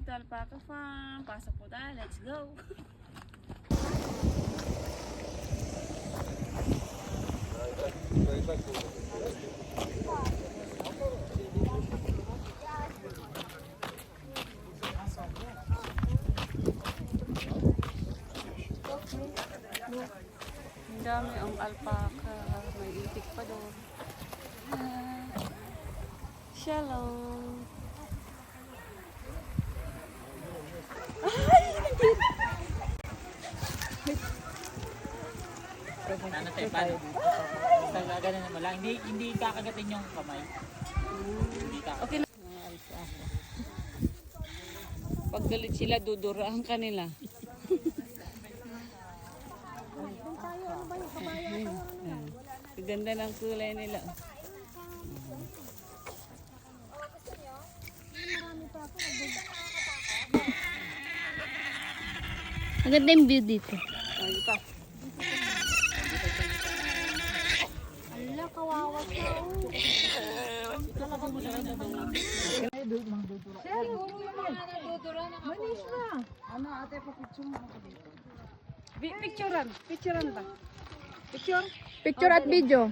dito, Alpaca Farm. Pasok po tayo. Let's go. Ang dami ang alpaca. May itik pa doon. Shalom. Ano tayo pa? Basta ganun naman lang. Hindi kakagatin yung kamay. Hindi kakagatin. Okay lang. Mga alpaca. Pag galit sila, duduraan kanila. Ang ganda ng kulay nila. Ang ganda yung view dito. Ay, pa. Ala, kawawa ka. Picturean ba? Picture? Picture at video.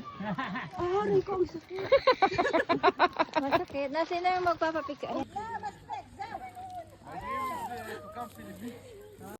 Masakit. Nasa na yung magpapapicture?